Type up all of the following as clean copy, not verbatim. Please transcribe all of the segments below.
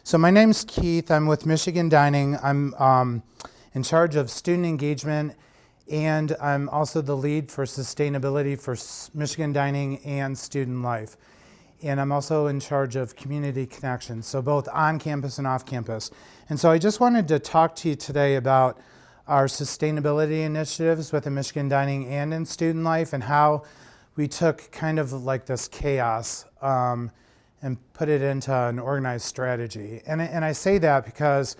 So my name's Keith. I'm with Michigan Dining. I'm in charge of student engagement, and I'm also the lead for sustainability for Michigan Dining and Student Life. And I'm also in charge of community connections, so both on campus and off campus. And so I just wanted to talk to you today about our sustainability initiatives within Michigan Dining and in Student Life, and how we took kind of like this chaos and put it into an organized strategy. And I say that because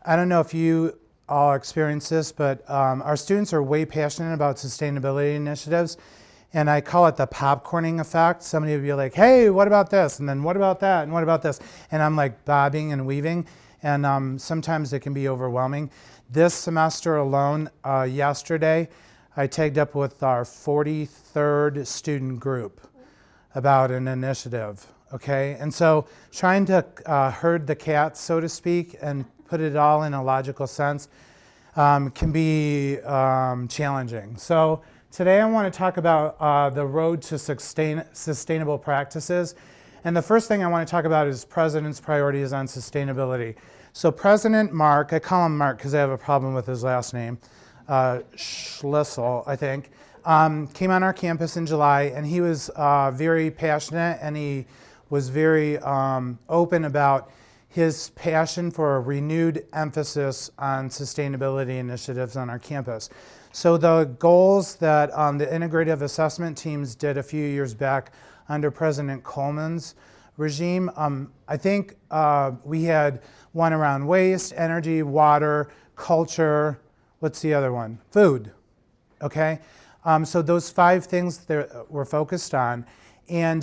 I don't know if you all experience this, but our students are way passionate about sustainability initiatives. And I call it the popcorning effect. Somebody would be like, hey, what about this? And then what about that? And what about this? And I'm like bobbing and weaving. And sometimes it can be overwhelming. This semester alone, yesterday, I tagged up with our 43rd student group about an initiative, okay? And so trying to herd the cats, so to speak, and put it all in a logical sense can be challenging. So today I want to talk about the road to sustainable practices. And the first thing I want to talk about is President's priorities on sustainability. So President Mark, I call him Mark because I have a problem with his last name, Schlissel, I think, came on our campus in July, and he was very passionate, and he was very open about his passion for a renewed emphasis on sustainability initiatives on our campus. So the goals that the integrative assessment teams did a few years back under President Coleman's regime, I think we had one around waste, energy, water, culture, what's the other one? Food, okay? So those 5 things we're focused on. And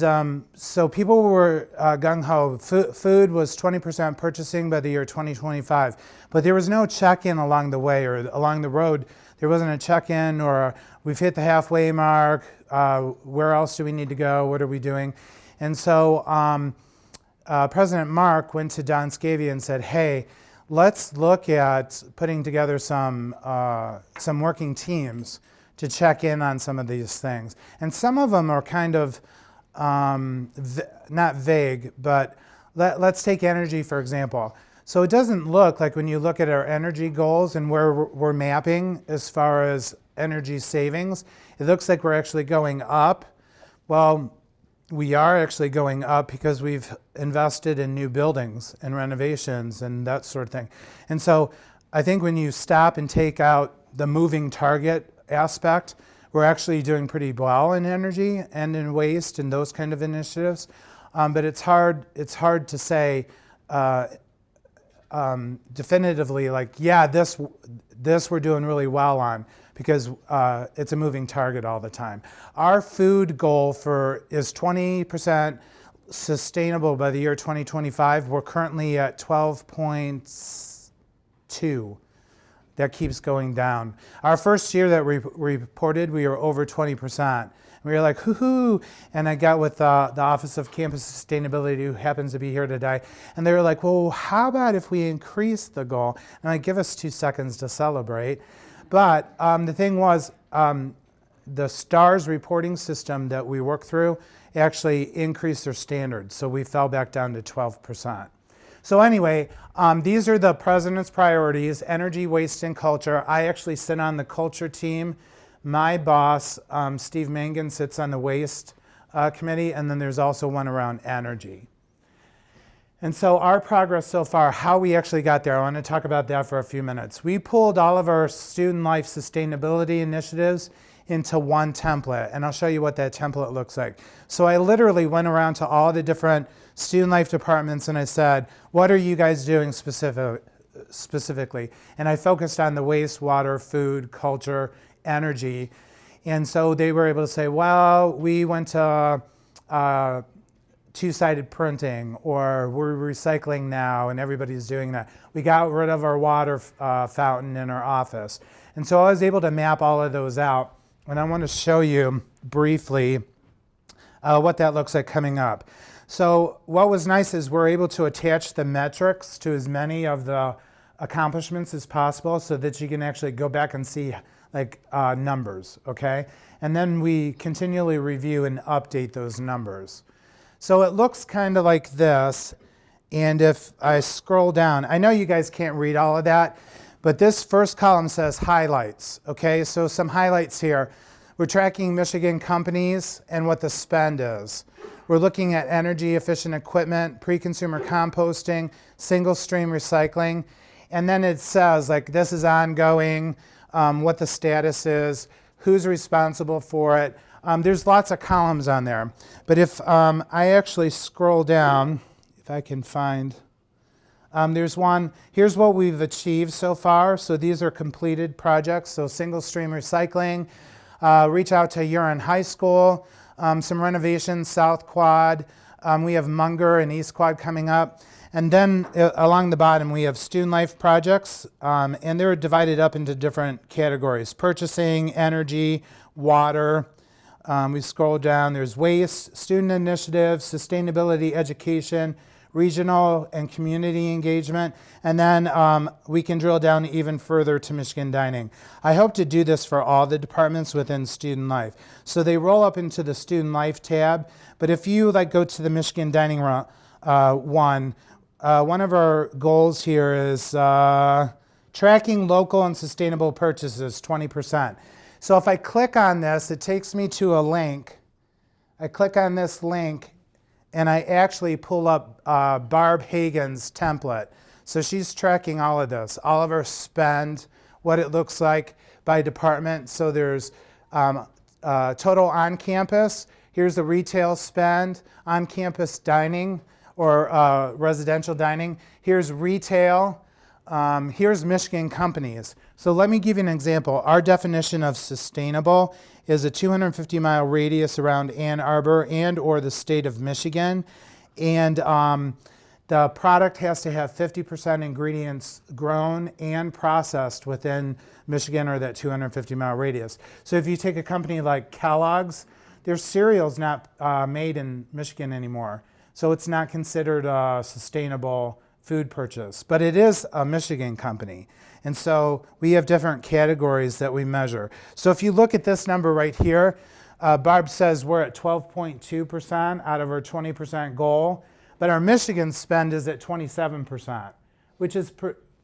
so people were gung-ho. Food was 20% purchasing by the year 2025. But there was no check-in along the way or along the road. There wasn't a check-in or we've hit the halfway mark. Where else do we need to go? What are we doing? And so President Mark went to Don Scavia and said, hey, let's look at putting together some working teams to check in on some of these things. And some of them are kind of not vague, but let's take energy, for example. So it doesn't look like when you look at our energy goals and where we're mapping as far as energy savings, it looks like we're actually going up. Well, we are actually going up because we've invested in new buildings and renovations and that sort of thing. And so I think when you stop and take out the moving target aspect, we're actually doing pretty well in energy and in waste and those kind of initiatives. But it's hard to say definitively, like, yeah, this we're doing really well on, because it's a moving target all the time. Our food goal is 20% sustainable by the year 2025. We're currently at 12.2. That keeps going down. Our first year that we reported, we were over 20%. We were like, hoo-hoo. And I got with the Office of Campus Sustainability, who happens to be here today. And they were like, well, how about if we increase the goal? And I give us 2 seconds to celebrate. But the thing was, the STARS reporting system that we work through actually increased their standards. So we fell back down to 12%. So anyway, these are the President's priorities: energy, waste, and culture. I actually sit on the culture team. My boss, Steve Mangan, sits on the waste committee, and then there's also one around energy. And so our progress so far, how we actually got there, I want to talk about that for a few minutes. We pulled all of our student life sustainability initiatives into one template, and I'll show you what that template looks like. So I literally went around to all the different student life departments and I said, what are you guys doing specifically? And I focused on the waste, water, food, culture, energy. And so they were able to say, well, we went to 2-sided printing, or we're recycling now and everybody's doing that. We got rid of our water fountain in our office. And so I was able to map all of those out. And I want to show you briefly what that looks like coming up. So what was nice is we're able to attach the metrics to as many of the accomplishments as possible so that you can actually go back and see like numbers, okay? And then we continually review and update those numbers. So it looks kind of like this. And if I scroll down, I know you guys can't read all of that, but this first column says highlights, okay? So some highlights here. We're tracking Michigan companies and what the spend is. We're looking at energy efficient equipment, pre-consumer composting, single stream recycling, and then it says like this is ongoing, what the status is, who's responsible for it. There's lots of columns on there. But if I actually scroll down, if I can find, there's one, here's what we've achieved so far. So these are completed projects. So single stream recycling, reach out to Huron High School, some renovations, South Quad. We have Munger and East Quad coming up. And then along the bottom, we have student life projects, and they're divided up into different categories: purchasing, energy, water. We scroll down, there's waste, student initiatives, sustainability, education, regional and community engagement, and then we can drill down even further to Michigan Dining. I hope to do this for all the departments within student life. So they roll up into the student life tab, but if you go to the Michigan Dining one of our goals here is tracking local and sustainable purchases, 20%. So if I click on this, it takes me to a link. I click on this link, and I actually pull up Barb Hagen's template. So she's tracking all of this, all of our spend, what it looks like by department. So there's total on campus. Here's the retail spend, on campus dining or residential dining. Here's retail. Here's Michigan companies. So let me give you an example. Our definition of sustainable is a 250-mile radius around Ann Arbor and or the state of Michigan. And the product has to have 50% ingredients grown and processed within Michigan or that 250-mile radius. So if you take a company like Kellogg's, their cereal's not made in Michigan anymore. So it's not considered a sustainable food purchase, but it is a Michigan company. And so we have different categories that we measure. So if you look at this number right here, Barb says we're at 12.2% out of our 20% goal, but our Michigan spend is at 27%, which is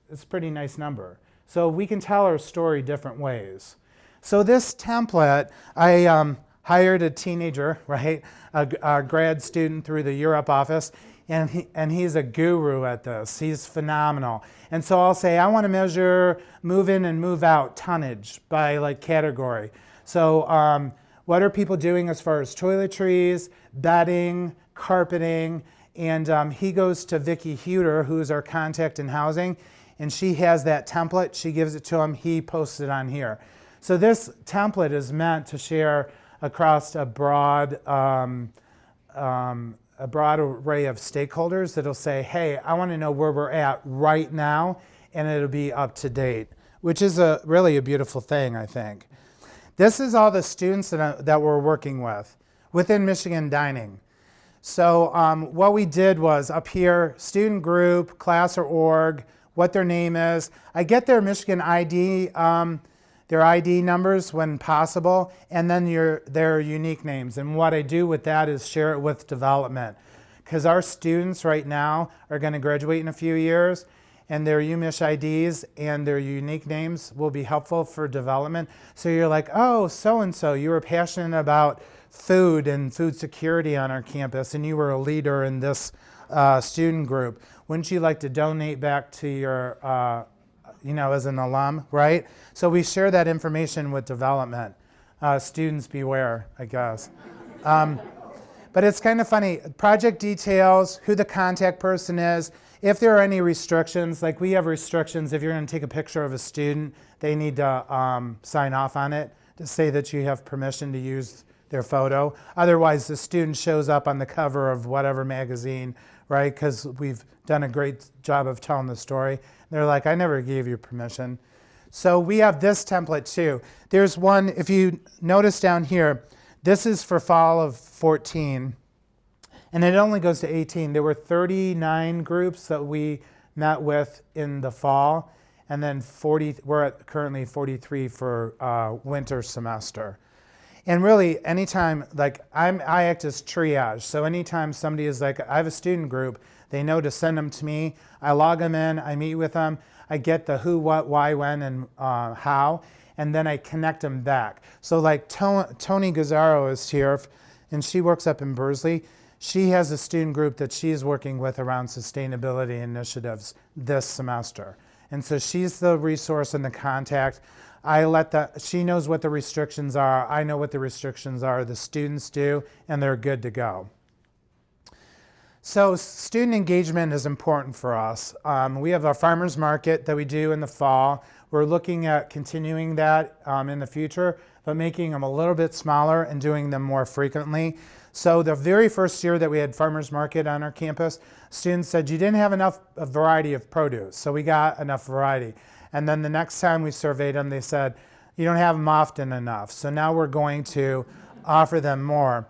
it's a pretty nice number. So we can tell our story different ways. So this template, I hired a teenager, right, a grad student through the Europe office, and he's a guru at this. He's phenomenal. And so I'll say, I want to measure move in and move out tonnage by category. So what are people doing as far as toiletries, bedding, carpeting, and he goes to Vicki Huter, who's our contact in housing, and she has that template. She gives it to him. He posts it on here. So this template is meant to share across a broad array of stakeholders that'll say, hey, I want to know where we're at right now, and it'll be up to date, which is really a beautiful thing, I think. This is all the students that we're working with within Michigan Dining. So what we did was up here, student group, class or org, what their name is. I get their Michigan ID, their ID numbers when possible, and then their unique names. And what I do with that is share it with development. Because our students right now are going to graduate in a few years, and their UMich IDs and their unique names will be helpful for development. So you're like, oh, so-and-so, you were passionate about food and food security on our campus, and you were a leader in this student group. Wouldn't you like to donate back to your as an alum, right? So we share that information with development. Students beware, I guess. But it's kind of funny. Project details, who the contact person is, if there are any restrictions, like we have restrictions. If you're going to take a picture of a student, they need to sign off on it to say that you have permission to use their photo. Otherwise, the student shows up on the cover of whatever magazine, right? Because we've done a great job of telling the story. They're like, I never gave you permission. So we have this template too. There's one, if you notice down here, this is for fall of 14, and it only goes to 18. There were 39 groups that we met with in the fall, and then we're at currently 43 for winter semester. And really, anytime, I act as triage. So anytime somebody is like, I have a student group, They know to send them to me. I log them in, I meet with them, I get the who, what, why, when, and how, and then I connect them back. So like Tony Gazzaro is here, and she works up in Bursley. She has a student group that she's working with around sustainability initiatives this semester. And so she's the resource and the contact. She knows what the restrictions are, I know what the restrictions are, the students do, and they're good to go. So student engagement is important for us. We have our farmers market that we do in the fall. We're looking at continuing that in the future, but making them a little bit smaller and doing them more frequently. So the very first year that we had farmers market on our campus, students said you didn't have enough variety of produce, so we got enough variety. And then the next time we surveyed them, they said, you don't have them often enough. So now we're going to offer them more.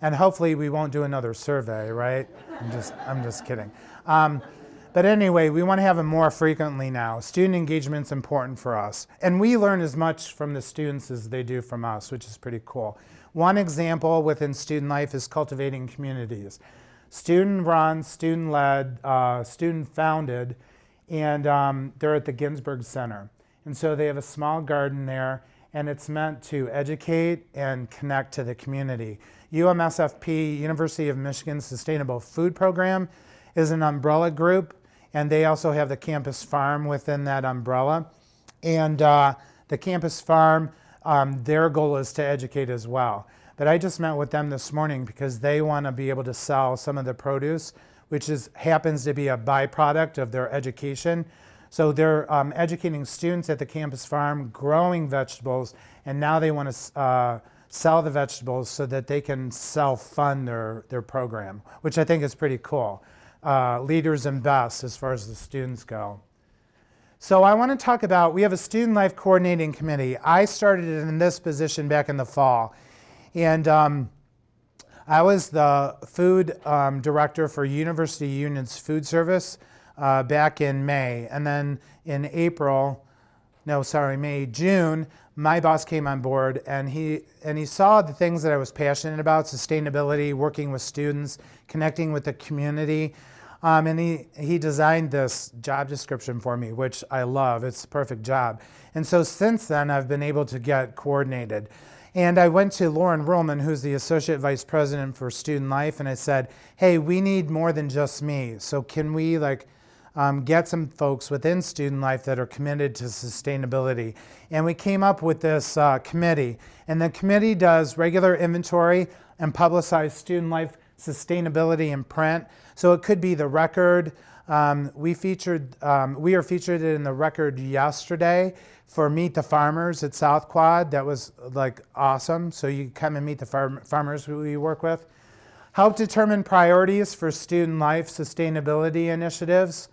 And hopefully we won't do another survey, right? I'm just kidding. But anyway, we want to have them more frequently now. Student engagement's important for us. And we learn as much from the students as they do from us, which is pretty cool. One example within student life is cultivating communities. Student-run, student-led, student-founded, and they're at the Ginsberg Center. And so they have a small garden there, and it's meant to educate and connect to the community. UMSFP, University of Michigan Sustainable Food Program, is an umbrella group, and they also have the campus farm within that umbrella. And the campus farm, their goal is to educate as well. But I just met with them this morning because they want to be able to sell some of the produce, which happens to be a byproduct of their education. So they're educating students at the campus farm, growing vegetables, and now they want to sell the vegetables so that they can self-fund their program, which I think is pretty cool. Leaders and best as far as the students go. So I want to talk about, we have a Student Life Coordinating Committee. I started in this position back in the fall. And I was the food director for University Union's food service back in May. And then in June, my boss came on board, and he saw the things that I was passionate about: sustainability, working with students, connecting with the community. And he designed this job description for me, which I love. It's a perfect job. And so since then, I've been able to get coordinated. And I went to Lauren Ruhlman, who's the Associate Vice President for Student Life, and I said, hey, we need more than just me. So can we get some folks within Student Life that are committed to sustainability? And we came up with this committee. And the committee does regular inventory and publicize Student Life sustainability in print. So it could be the Record. We are featured in the Record yesterday for Meet the Farmers at South Quad. That was awesome. So you come and meet the farmers we work with. Help determine priorities for student life sustainability initiatives.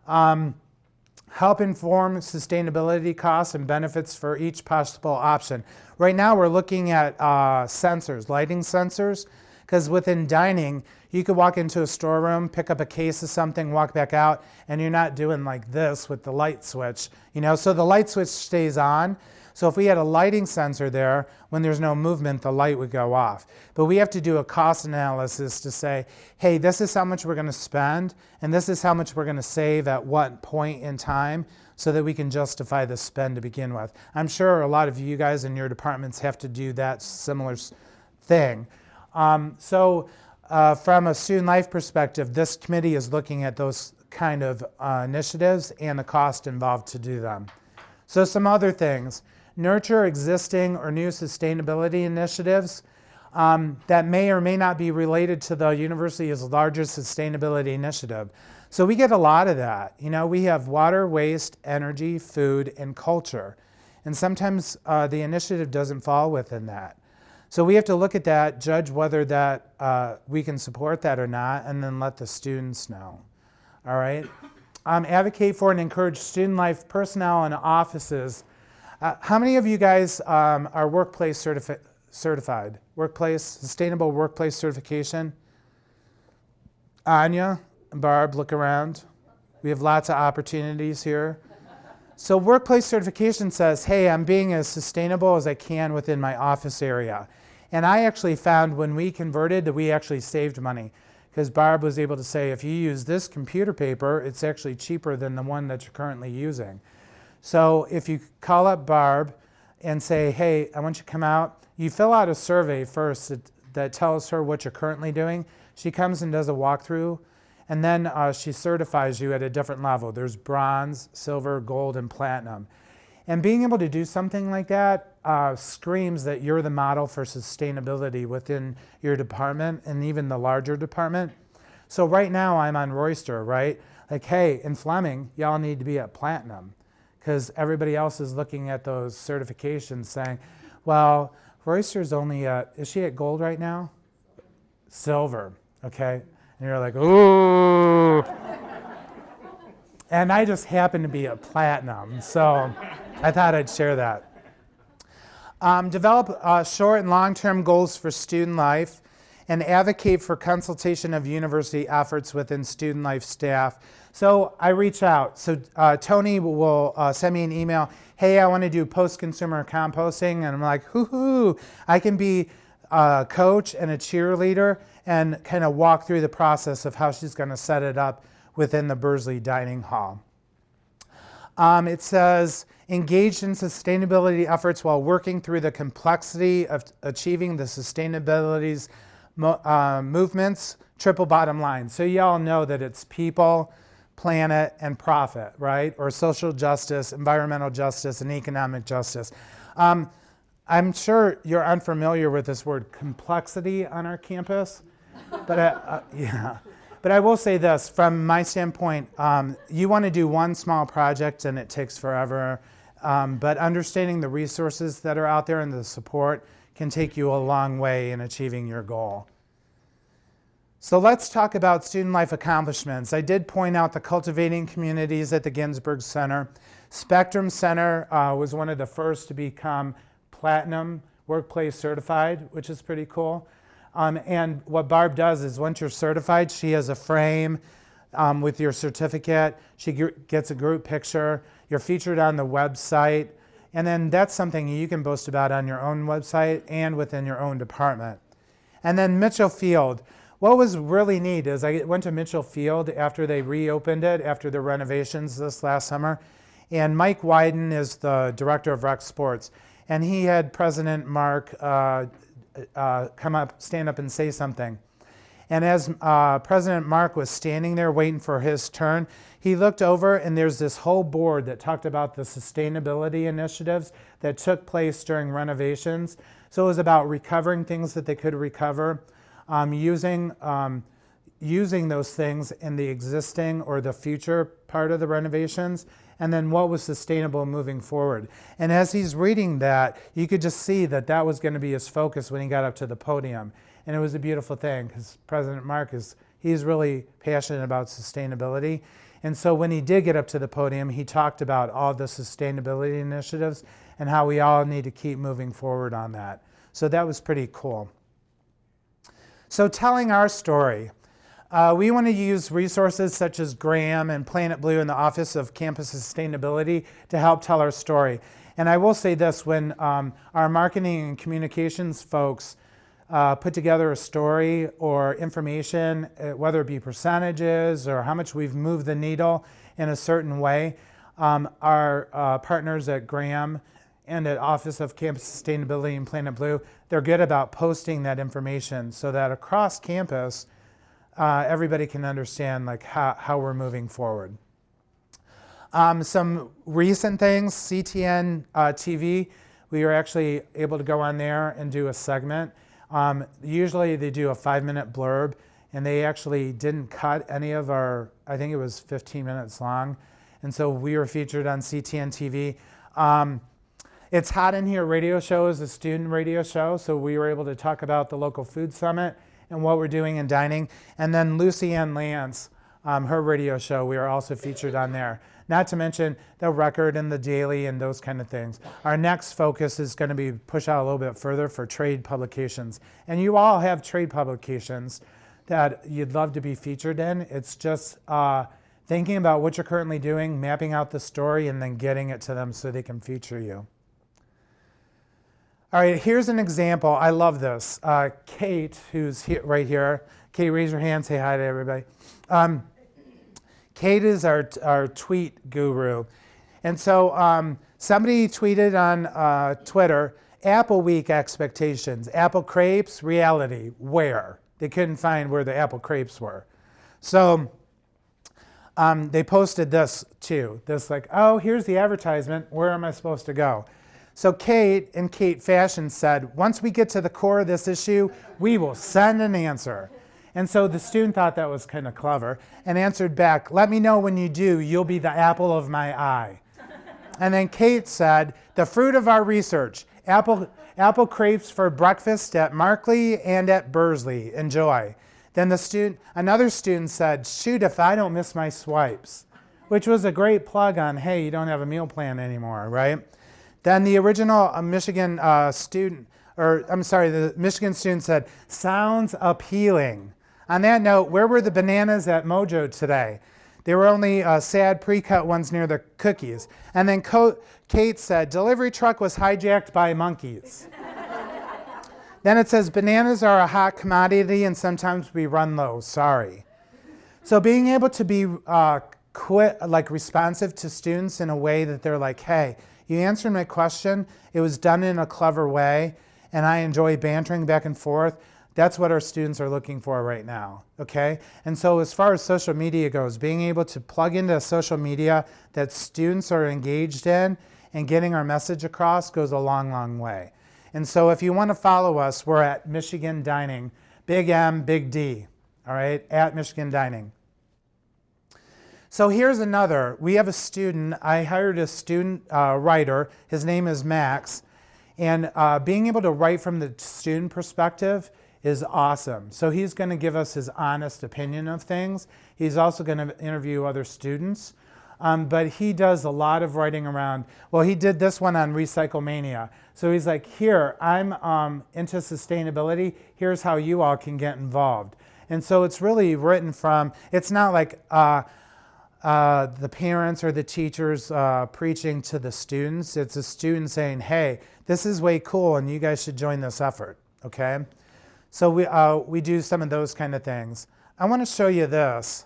Help inform sustainability costs and benefits for each possible option. Right now we're looking at sensors, lighting sensors, because within dining, you could walk into a storeroom, pick up a case of something, walk back out, and you're not doing like this with the light switch. So the light switch stays on. So if we had a lighting sensor there, when there's no movement, the light would go off. But we have to do a cost analysis to say, hey, this is how much we're going to spend, and this is how much we're going to save at what point in time, so that we can justify the spend to begin with. I'm sure a lot of you guys in your departments have to do that similar thing. From a student life perspective, this committee is looking at those kind of initiatives and the cost involved to do them. So some other things: nurture existing or new sustainability initiatives that may or may not be related to the university's largest sustainability initiative. So we get a lot of that. We have water, waste, energy, food, and culture. And sometimes the initiative doesn't fall within that. So we have to look at that, judge whether that we can support that or not, and then let the students know. All right? Advocate for and encourage student life personnel and offices. How many of you guys are workplace certified? Sustainable workplace certification? Anya and Barb, look around. We have lots of opportunities here. So workplace certification says, hey, I'm being as sustainable as I can within my office area. And I actually found when we converted that we actually saved money. because Barb was able to say, if you use this computer paper, it's actually cheaper than the one that you're currently using. So if you call up Barb and say, hey, I want you to come out, you fill out a survey first that tells her what you're currently doing. She comes and does a walkthrough, and then she certifies you at a different level. There's bronze, silver, gold, and platinum. And being able to do something like that screams that you're the model for sustainability within your department and even the larger department. So right now I'm on Royster, right? Like, hey, in Fleming, y'all need to be at platinum, because everybody else is looking at those certifications saying, well, Royster's only at, is she at gold right now? Silver, okay? And you're like, ooh. And I just happen to be at platinum, so I thought I'd share that. Develop short and long-term goals for student life and advocate for consultation of university efforts within student life staff. So I reach out. So Tony will send me an email, hey, I want to do post-consumer composting. And I'm like, hoo-hoo, I can be a coach and a cheerleader and kind of walk through the process of how she's going to set it up within the Bursley Dining Hall. It says, engaged in sustainability efforts while working through the complexity of achieving the sustainability's movements, triple bottom line. So you all know that it's people, planet, and profit, right? Or social justice, environmental justice, and economic justice. I'm sure you're unfamiliar with this word complexity on our campus, but yeah. But I will say this, from my standpoint, you want to do one small project and it takes forever, but understanding the resources that are out there and the support can take you a long way in achieving your goal. So let's talk about student life accomplishments. I did point out the cultivating communities at the Ginsberg Center. Spectrum Center was one of the first to become Platinum Workplace Certified, which is pretty cool. And what Barb does is once you're certified, she has a frame with your certificate. She gets a group picture. You're featured on the website. And then that's something you can boast about on your own website and within your own department. And then Mitchell Field. What was really neat is I went to Mitchell Field after they reopened it, after the renovations this last summer. And Mike Wyden is the director of rec sports. And he had President Mark come up, stand up and say something. And as President Mark was standing there waiting for his turn, he looked over and there's this whole board that talked about the sustainability initiatives that took place during renovations. So it was about recovering things that they could recover, using those things in the existing or the future part of the renovations, and then what was sustainable moving forward. And as he's reading that, you could just see that that was going to be his focus when he got up to the podium. And it was a beautiful thing because President Mark he's really passionate about sustainability. And so when he did get up to the podium, he talked about all the sustainability initiatives and how we all need to keep moving forward on that. So that was pretty cool. So telling our story. We want to use resources such as Graham and Planet Blue in the Office of Campus Sustainability to help tell our story. And I will say this, when our marketing and communications folks put together a story or information, whether it be percentages or how much we've moved the needle in a certain way, our partners at Graham and at Office of Campus Sustainability and Planet Blue, they're good about posting that information so that across campus, everybody can understand like how we're moving forward. Some recent things, CTN TV, we were actually able to go on there and do a segment. Usually they do a 5-minute blurb, and they actually didn't cut any of our, I think it was 15 minutes long. And so we were featured on CTN TV. It's Hot in Here radio show is a student radio show, so we were able to talk about the local food summit and what we're doing in dining. And then Lucy Ann Lance, her radio show, we are also featured on there. Not to mention the record and the daily and those kind of things. Our next focus is going to be push out a little bit further for trade publications. And you all have trade publications that you'd love to be featured in. It's just thinking about what you're currently doing, mapping out the story, and then getting it to them so they can feature you. All right, here's an example. I love this. Kate, who's right here. Kate, raise your hand, say hi to everybody. Kate is our tweet guru. And so somebody tweeted on Twitter, Apple Week expectations. Apple crepes, reality, where? They couldn't find where the apple crepes were. So they posted this too. This like, oh, here's the advertisement. Where am I supposed to go? So Kate, in Kate fashion, said, once we get to the core of this issue, we will send an answer. And so the student thought that was kind of clever and answered back, let me know when you do, you'll be the apple of my eye. And then Kate said, the fruit of our research, apple crepes for breakfast at Markley and at Bursley, enjoy. Then another student said, shoot if I don't miss my swipes, which was a great plug on, hey, you don't have a meal plan anymore, right? Then the original Michigan student said, sounds appealing. On that note, where were the bananas at Mojo today? They were only sad pre-cut ones near the cookies. And then Kate said, delivery truck was hijacked by monkeys. Then it says, bananas are a hot commodity and sometimes we run low, sorry. So being able to be responsive to students in a way that they're like, hey, you answered my question, it was done in a clever way, and I enjoy bantering back and forth. That's what our students are looking for right now, okay? And so as far as social media goes, being able to plug into social media that students are engaged in and getting our message across goes a long, long way. And so if you want to follow us, we're at Michigan Dining, big M, big D, all right, at Michigan Dining. So here's another. We have a student. I hired a student writer. His name is Max. And being able to write from the student perspective is awesome. So he's going to give us his honest opinion of things. He's also going to interview other students. But he does a lot of writing around, well, he did this one on Recyclemania. So he's like, here, I'm into sustainability. Here's how you all can get involved. And so it's really written from, it's not like the parents or the teachers preaching to the students. It's a student saying, hey, this is way cool and you guys should join this effort, okay? So we do some of those kind of things. I want to show you this.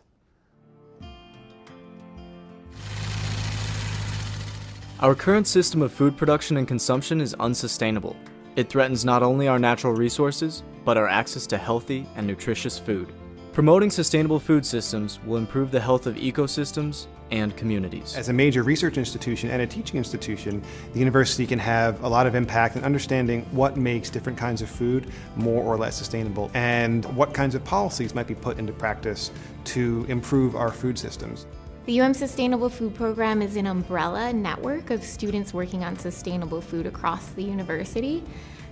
Our current system of food production and consumption is unsustainable. It threatens not only our natural resources, but our access to healthy and nutritious food. Promoting sustainable food systems will improve the health of ecosystems and communities. As a major research institution and a teaching institution, the university can have a lot of impact in understanding what makes different kinds of food more or less sustainable and what kinds of policies might be put into practice to improve our food systems. The UM Sustainable Food Program is an umbrella network of students working on sustainable food across the university.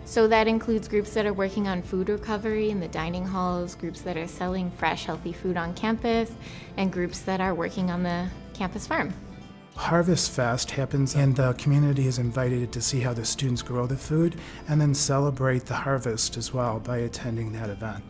So that includes groups that are working on food recovery in the dining halls, groups that are selling fresh, healthy food on campus, and groups that are working on the campus farm. Harvest Fest happens and the community is invited to see how the students grow the food and then celebrate the harvest as well by attending that event.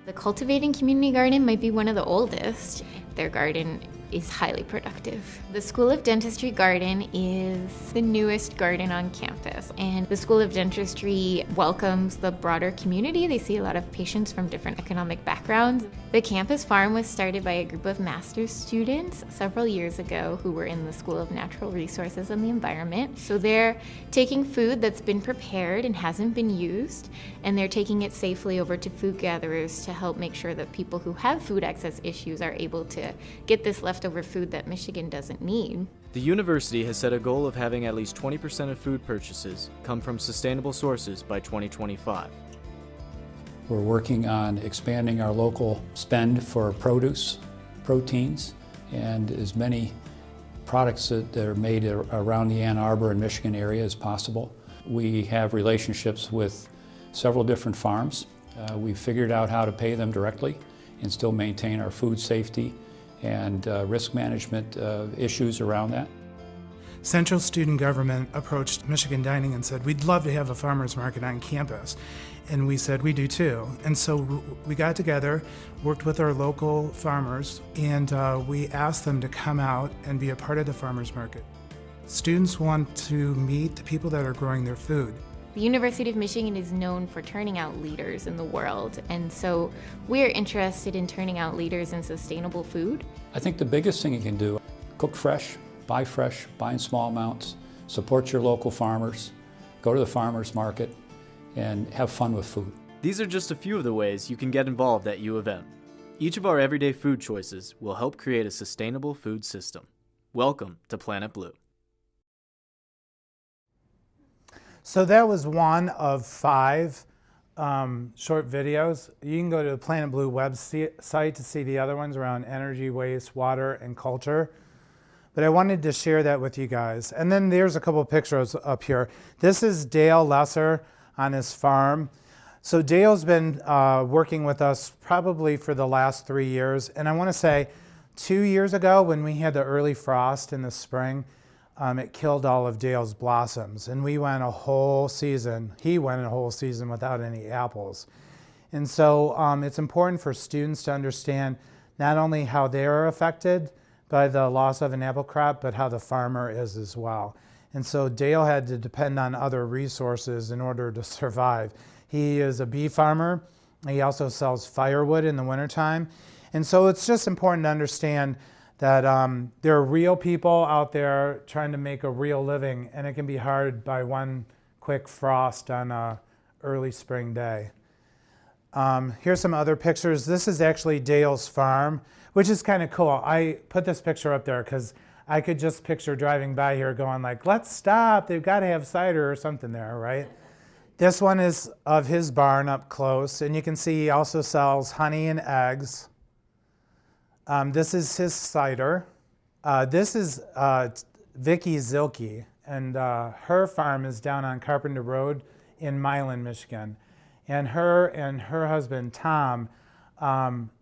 The Cultivating Community Garden might be one of the oldest. Their garden is highly productive. The School of Dentistry garden is the newest garden on campus, and the School of Dentistry welcomes the broader community. They see a lot of patients from different economic backgrounds. The campus farm was started by a group of master's students several years ago who were in the School of Natural Resources and the Environment. So they're taking food that's been prepared and hasn't been used, and they're taking it safely over to food gatherers to help make sure that people who have food access issues are able to get this leftover food that Michigan doesn't need. The university has set a goal of having at least 20% of food purchases come from sustainable sources by 2025. We're working on expanding our local spend for produce, proteins, and as many products that are made around the Ann Arbor and Michigan area as possible. We have relationships with several different farms. We've figured out how to pay them directly and still maintain our food safety and risk management issues around that. Central Student Government approached Michigan Dining and said, we'd love to have a farmer's market on campus. And we said, we do too. And so we got together, worked with our local farmers, and we asked them to come out and be a part of the farmer's market. Students want to meet the people that are growing their food. The University of Michigan is known for turning out leaders in the world, and so we're interested in turning out leaders in sustainable food. I think the biggest thing you can do, cook fresh, buy in small amounts, support your local farmers, go to the farmers market, and have fun with food. These are just a few of the ways you can get involved at U of M. Each of our everyday food choices will help create a sustainable food system. Welcome to Planet Blue. So that was one of 5 short videos. You can go to the Planet Blue website to see the other ones around energy, waste, water, and culture. But I wanted to share that with you guys. And then there's a couple of pictures up here. This is Dale Lesser on his farm. So Dale's been working with us probably for the last 3 years. And I want to say 2 years ago when we had the early frost in the spring, it killed all of Dale's blossoms. And he went a whole season without any apples. And so it's important for students to understand not only how they're affected by the loss of an apple crop, but how the farmer is as well. And so Dale had to depend on other resources in order to survive. He is a bee farmer. He also sells firewood in the wintertime. And so it's just important to understand that there are real people out there trying to make a real living, and it can be hard by one quick frost on an early spring day. Here's some other pictures. This is actually Dale's farm, which is kind of cool. I put this picture up there because I could just picture driving by here going like, let's stop, they've got to have cider or something there, right? This one is of his barn up close, and you can see he also sells honey and eggs. This is his cider. This is Vicki Zilke, and her farm is down on Carpenter Road in Milan, Michigan. And her husband, Tom,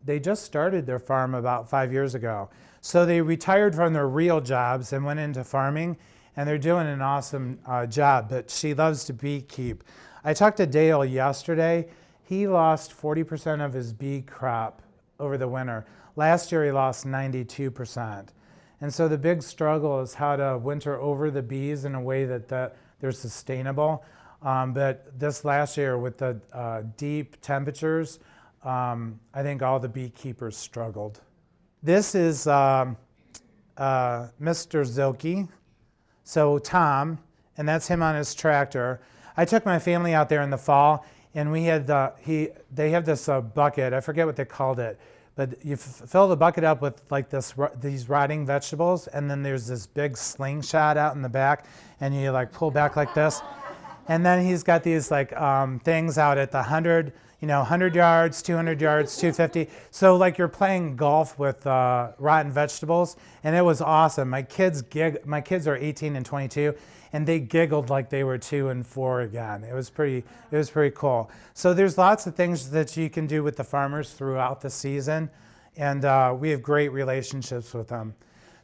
they just started their farm about 5 years ago. So they retired from their real jobs and went into farming, and they're doing an awesome job, but she loves to beekeep. I talked to Dale yesterday. He lost 40% of his bee crop over the winter. Last year he lost 92%. And so the big struggle is how to winter over the bees in a way that they're sustainable. But this last year with the deep temperatures, I think all the beekeepers struggled. This is Mr. Zilke, so Tom, and that's him on his tractor. I took my family out there in the fall, and we had they have this bucket, I forget what they called it, but you fill the bucket up with like these rotting vegetables, and then there's this big slingshot out in the back, and you like pull back like this. And then he's got these like things out at the 100 yards, 200 yards, 250. So like you're playing golf with rotten vegetables, and it was awesome. My kids are 18 and 22, and they giggled like they were 2 and 4 again. It was pretty cool. So there's lots of things that you can do with the farmers throughout the season, and we have great relationships with them.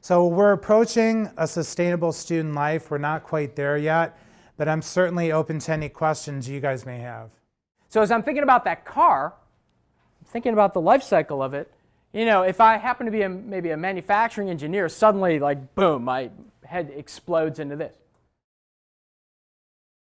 So we're approaching a sustainable student life. We're not quite there yet, but I'm certainly open to any questions you guys may have. So as I'm thinking about that car, I'm thinking about the life cycle of it. You know, if I happen to be maybe a manufacturing engineer, suddenly like boom, my head explodes into this.